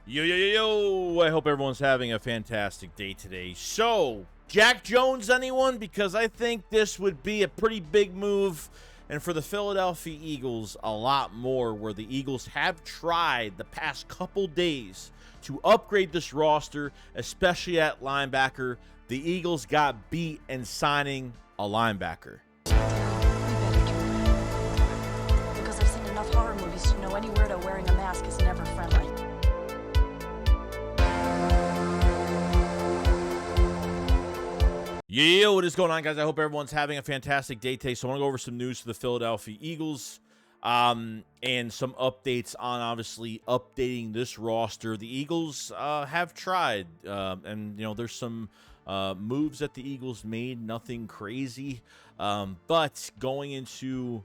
Yo, yo, yo, yo. I hope everyone's having a fantastic day today. So, Jack Jones, anyone? Because I think this would be a pretty big move. And for the Philadelphia Eagles, a lot more, where the Eagles have tried the past couple days to upgrade this roster, especially at linebacker. The Eagles got beat in signing a linebacker. Because I've seen enough horror movies to know any weirdo wearing a mask is never friendly. Yo, what is going on, guys? I hope everyone's having a fantastic day today. So I want to go over some news for the Philadelphia Eagles and some updates on, obviously, updating this roster. The Eagles have tried, and, there's some moves that the Eagles made, nothing crazy. But going into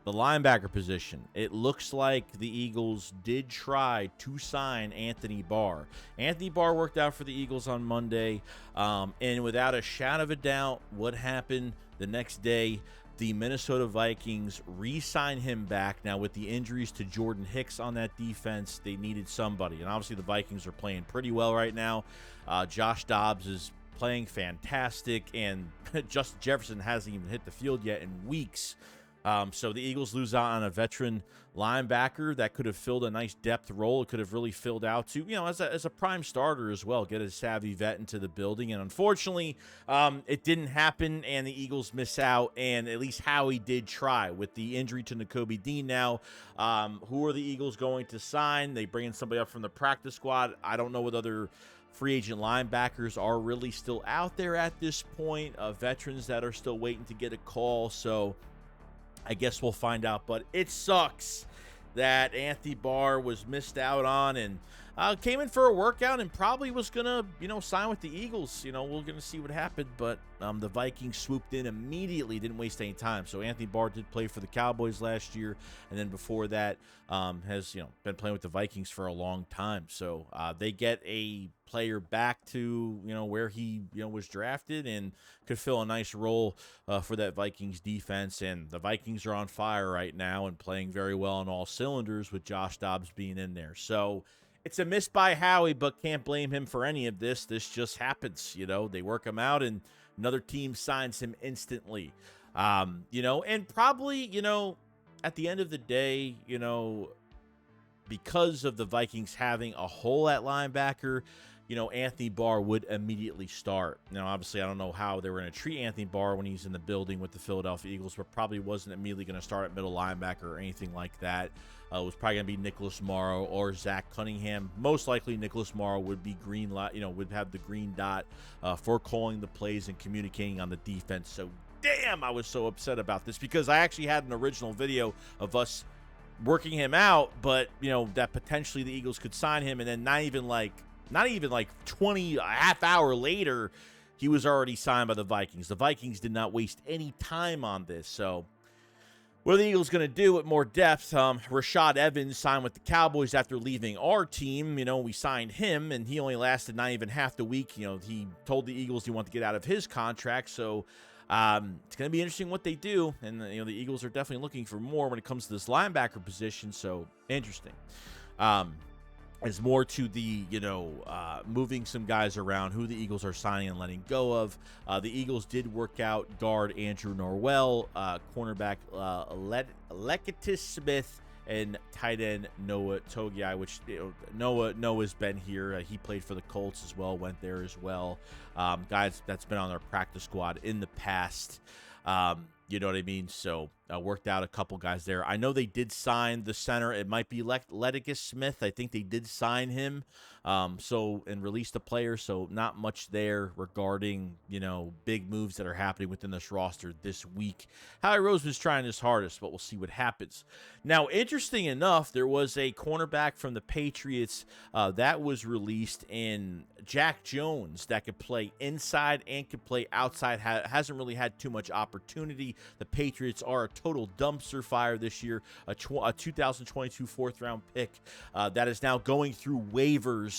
the linebacker position, it looks like the Eagles did try to sign Anthony Barr. Anthony Barr worked out for the Eagles on Monday, and without a shadow of a doubt, what happened the next day, the Minnesota Vikings re-signed him back. Now, with the injuries to Jordan Hicks on that defense, they needed somebody, and obviously the Vikings are playing pretty well right now. Josh Dobbs is playing fantastic, and Justin Jefferson hasn't even hit the field yet in weeks. So the Eagles lose out on a veteran linebacker that could have filled a nice depth role. It could have really filled out to, as a prime starter as well, get a savvy vet into the building. And unfortunately, it didn't happen, and the Eagles miss out. And at least Howie did try with the injury to Nakobe Dean now. Who are the Eagles going to sign? They bring in somebody up from the practice squad. I don't know what other free agent linebackers are really still out there at this point. Veterans that are still waiting to get a call. So I guess we'll find out, but it sucks that Anthony Barr was missed out on and came in for a workout and probably was going to, sign with the Eagles. We're going to see what happened, but the Vikings swooped in immediately, didn't waste any time. So Anthony Barr did play for the Cowboys last year, and then before that has, been playing with the Vikings for a long time. So they get a player back to, where he, was drafted and could fill a nice role for that Vikings defense. And the Vikings are on fire right now and playing very well on all cylinders with Josh Dobbs being in there. So it's a miss by Howie, but can't blame him for any of this. This just happens, they work him out and another team signs him instantly. And probably, at the end of the day, because of the Vikings having a hole at linebacker, Anthony Barr would immediately start. Now, obviously, I don't know how they were going to treat Anthony Barr when he's in the building with the Philadelphia Eagles, but probably wasn't immediately going to start at middle linebacker or anything like that. It was probably going to be Nicholas Morrow or Zach Cunningham. Most likely, Nicholas Morrow would be would have the green dot for calling the plays and communicating on the defense. So, damn, I was so upset about this because I actually had an original video of us working him out, but, that potentially the Eagles could sign him, and then not even like 20, a half hour later, he was already signed by the Vikings. The Vikings did not waste any time on this. So what are the Eagles going to do with more depth? Rashad Evans signed with the Cowboys after leaving our team. We signed him, and he only lasted not even half the week. He told the Eagles he wanted to get out of his contract. So it's going to be interesting what they do. And, the Eagles are definitely looking for more when it comes to this linebacker position. So interesting. As more to the, moving some guys around, who the Eagles are signing and letting go of. The Eagles did work out guard Andrew Norwell, cornerback Leketis Smith, and tight end Noah Togiai, which Noah's been here. He played for the Colts as well, went there as well. Guys that's been on their practice squad in the past. You know what I mean? So worked out a couple guys there. I know they did sign the center. It might be Leketis Smith. I think they did sign him. And release the player. So not much there regarding, big moves that are happening within this roster this week. Howie Roseman's trying his hardest, but we'll see what happens. Now, interesting enough, there was a cornerback from the Patriots that was released in Jack Jones that could play inside and could play outside. Hasn't really had too much opportunity. The Patriots are a total dumpster fire this year. A 2022 fourth-round pick that is now going through waivers.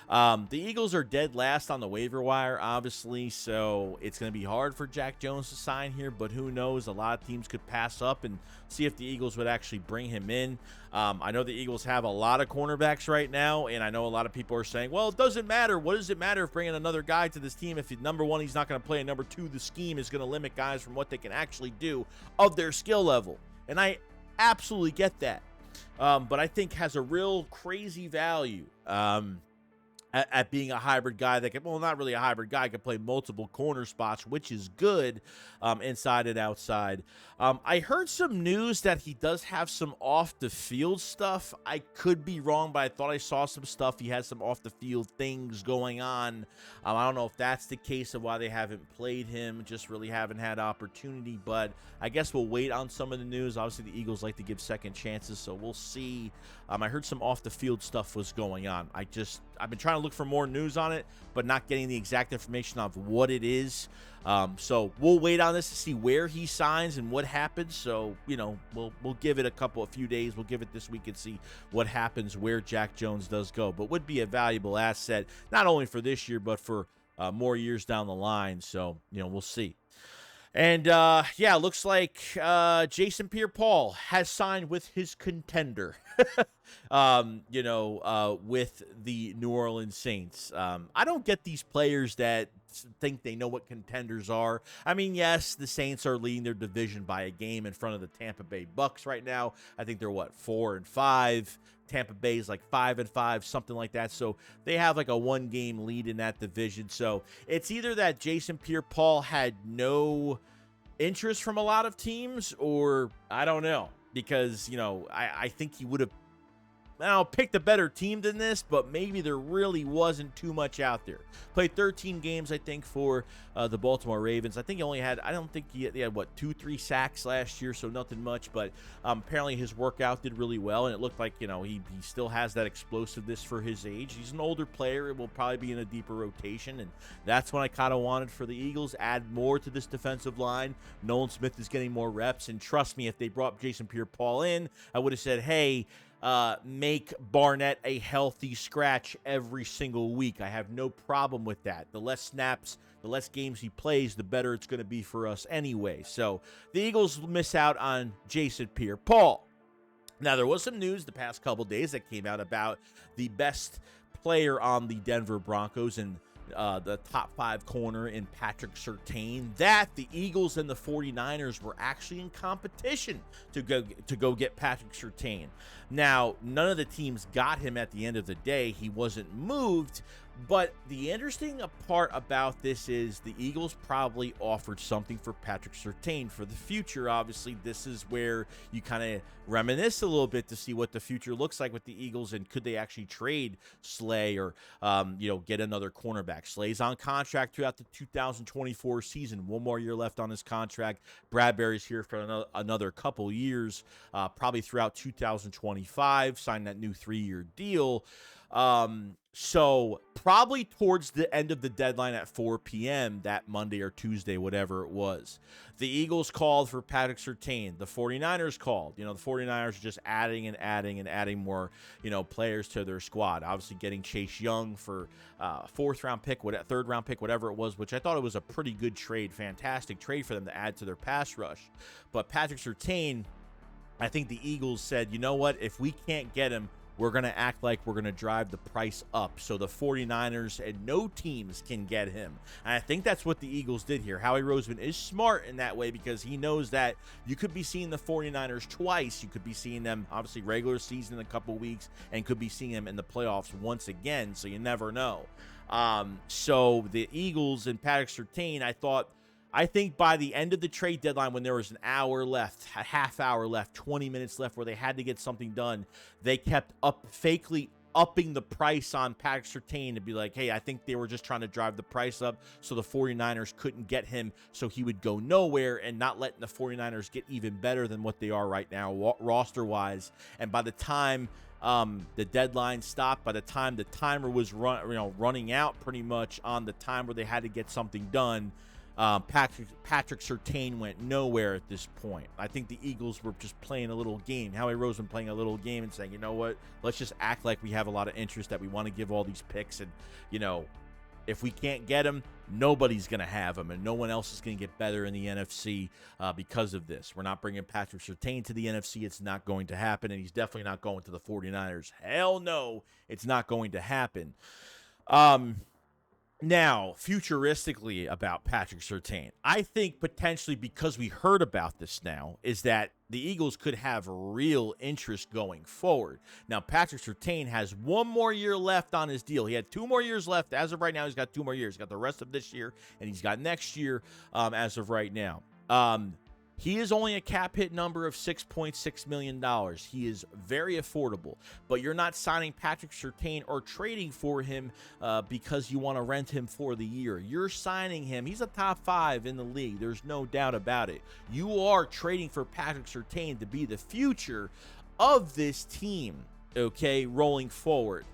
The Eagles are dead last on the waiver wire, obviously, so it's going to be hard for Jack Jones to sign here, but who knows? A lot of teams could pass up and see if the Eagles would actually bring him in. I know the Eagles have a lot of cornerbacks right now, and I know a lot of people are saying, well, it doesn't matter. What does it matter if bringing another guy to this team if number one, he's not going to play, and number two, the scheme is going to limit guys from what they can actually do of their skill level. And I absolutely get that. But I think has a real crazy value at being a hybrid guy that can, well, not really a hybrid guy, can play multiple corner spots, which is good inside and outside. I heard some news that he does have some off-the-field stuff. I could be wrong, but I thought I saw some stuff. He has some off-the-field things going on. I don't know if that's the case of why they haven't played him, just really haven't had opportunity, but I guess we'll wait on some of the news. Obviously, the Eagles like to give second chances, so we'll see. I heard some off-the-field stuff was going on. I've been trying to look for more news on it, but not getting the exact information of what it is. So we'll wait on this to see where he signs and what happens. So, we'll give it a few days. We'll give it this week and see what happens where Jack Jones does go. But would be a valuable asset, not only for this year, but for more years down the line. So, we'll see. And, looks like Jason Pierre-Paul has signed with his contender, with the New Orleans Saints. I don't get these players that think they know what contenders are. I mean, yes, the Saints are leading their division by a game in front of the Tampa Bay Bucks right now. I think they're, 4-5. Tampa Bay is 5-5, something like that. So they have a 1-game lead in that division. So it's either that Jason Pierre-Paul had no interest from a lot of teams, or I don't know, because, I think he would have picked a better team than this, but maybe there really wasn't too much out there. Played 13 games, I think, for the Baltimore Ravens. I think he only had, I don't think he had 2-3 sacks last year, so nothing much, but apparently his workout did really well, and it looked like, he still has that explosiveness for his age. He's an older player. It will probably be in a deeper rotation, and that's what I kind of wanted for the Eagles. Add more to this defensive line. Nolan Smith is getting more reps, and trust me, if they brought Jason Pierre-Paul in, I would have said, hey, make Barnett a healthy scratch every single week. I have no problem with that. The less snaps, the less games he plays, the better it's going to be for us anyway. So the Eagles miss out on Jason Pierre-Paul. Now, there was some news the past couple days that came out about the best player on the Denver Broncos and the top 5 corner in Patrick Surtain, that the Eagles and the 49ers were actually in competition to go get Patrick Surtain. Now, none of the teams got him at the end of the day. He wasn't moved, but the interesting part about this is the Eagles probably offered something for Patrick Surtain for the future. Obviously, this is where you kind of reminisce a little bit to see what the future looks like with the Eagles, and could they actually trade Slay or, get another cornerback. Slay's on contract throughout the 2024 season. One more year left on his contract. Bradbury's here for another couple years, probably throughout 2025, signed that new 3-year deal. So probably towards the end of the deadline at 4 p.m. that Monday or Tuesday, whatever it was, the Eagles called for Patrick Surtain. The 49ers called. The 49ers are just adding more, players to their squad. Obviously getting Chase Young for 4th-round pick, 3rd-round pick, whatever it was, which I thought it was a pretty good trade, fantastic trade for them to add to their pass rush. But Patrick Surtain, I think the Eagles said, you know what, if we can't get him, we're going to act like we're going to drive the price up so the 49ers and no teams can get him. And I think that's what the Eagles did here. Howie Roseman is smart in that way because he knows that you could be seeing the 49ers twice. You could be seeing them, obviously, regular season in a couple weeks, and could be seeing them in the playoffs once again, so you never know. So the Eagles and Patrick Surtain, I think by the end of the trade deadline, when there was an hour left, a half hour left, 20 minutes left, where they had to get something done, they kept fakely upping the price on Patrick Surtain to be like, hey, I think they were just trying to drive the price up so the 49ers couldn't get him, so he would go nowhere, and not letting the 49ers get even better than what they are right now roster-wise. And by the time the deadline stopped, by the time the timer was running out pretty much on the time where they had to get something done, Patrick Surtain went nowhere at this point. I think the Eagles were just playing a little game. Howie Roseman playing a little game and saying, you know what, let's just act like we have a lot of interest, that we want to give all these picks, and, If we can't get him, nobody's going to have him, and no one else is going to get better in the NFC because of this. We're not bringing Patrick Surtain to the NFC. It's not going to happen, and he's definitely not going to the 49ers. Hell no, it's not going to happen. Now, futuristically about Patrick Surtain, I think potentially because we heard about this now is that the Eagles could have real interest going forward. Now, Patrick Surtain has 1 more year left on his deal. He had 2 more years left. As of right now, he's got 2 more years. He's got the rest of this year, and he's got next year as of right now. He is only a cap hit number of $6.6 million. He is very affordable, but you're not signing Patrick Surtain or trading for him because you want to rent him for the year. You're signing him. He's a top 5 in the league. There's no doubt about it. You are trading for Patrick Surtain to be the future of this team, okay, rolling forward.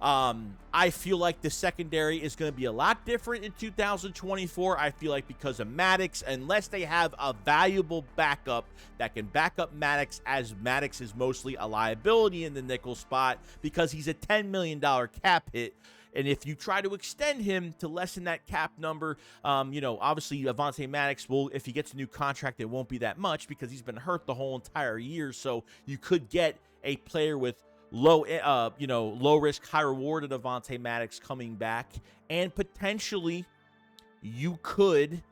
I feel like the secondary is going to be a lot different in 2024. I feel like because of Maddox, unless they have a valuable backup that can back up Maddox, as Maddox is mostly a liability in the nickel spot because he's a $10 million cap hit. And if you try to extend him to lessen that cap number, obviously Avonte Maddox will, if he gets a new contract, it won't be that much because he's been hurt the whole entire year. So you could get a player with low risk, high reward of Avonte Maddox coming back, and potentially you could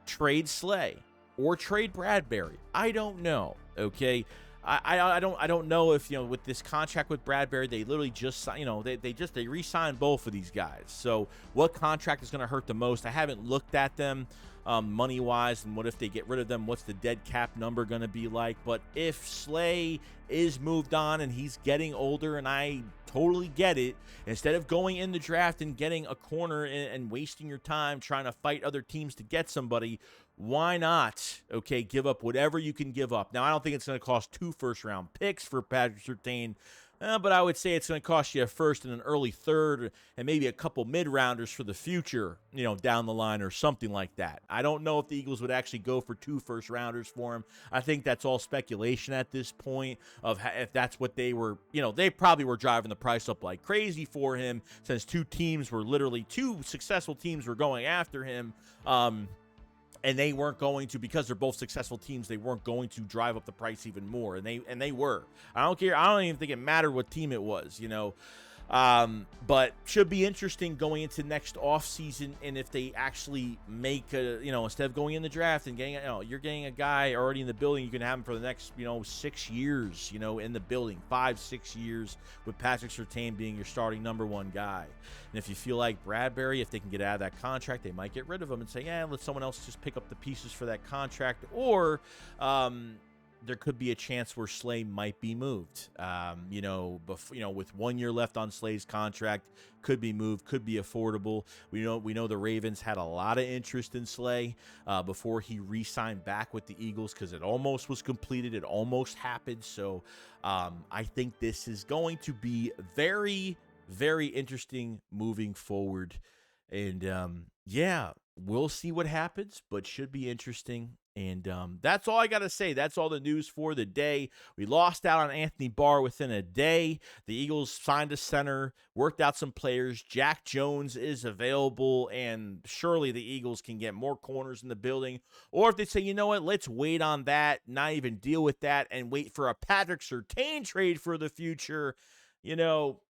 trade Slay or trade Bradbury. I don't know. Okay, I don't know if with this contract with Bradbury, they literally just they re-signed both of these guys. So what contract is going to hurt the most? I haven't looked at them money wise, and what if they get rid of them? What's the dead cap number going to be like? But if Slay is moved on and he's getting older, and I totally get it, instead of going in the draft and getting a corner and wasting your time trying to fight other teams to get somebody, why not, okay, give up whatever you can give up? Now, I don't think it's going to cost 2 first-round picks for Patrick Surtain, but I would say it's going to cost you a first and an early third and maybe a couple mid-rounders for the future, down the line or something like that. I don't know if the Eagles would actually go for 2 first-rounders for him. I think that's all speculation at this point of if that's what they were, they probably were driving the price up like crazy for him since 2 successful teams were going after him. And they weren't going to, because they're both successful teams, they weren't going to drive up the price even more. And they were. I don't care. I don't even think it mattered what team it was, But should be interesting going into next offseason, and if they actually make instead of going in the draft and getting, you're getting a guy already in the building, you can have him for the next, 6 years, in the building, 5-6 years, with Patrick Surtain being your starting number 1 guy. And if you feel like Bradbury, if they can get out of that contract, they might get rid of him and say, let someone else just pick up the pieces for that contract. Or, there could be a chance where Slay might be moved. With 1 year left on Slay's contract, could be moved, could be affordable. We know the Ravens had a lot of interest in Slay before he re-signed back with the Eagles because it almost was completed. It almost happened. So I think this is going to be very, very interesting moving forward. And we'll see what happens, but should be interesting. And that's all I got to say. That's all the news for the day. We lost out on Anthony Barr within a day. The Eagles signed a center, worked out some players. Jack Jones is available, and surely the Eagles can get more corners in the building. Or if they say, you know what, let's wait on that, not even deal with that, and wait for a Patrick Surtain trade for the future,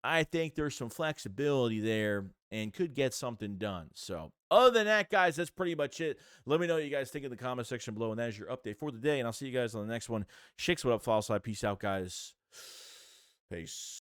I think there's some flexibility there and could get something done. So other than that, guys, that's pretty much it. Let me know what you guys think in the comment section below, and that is your update for the day, and I'll see you guys on the next one. Shakes, what up, follow side. Peace out, guys. Peace.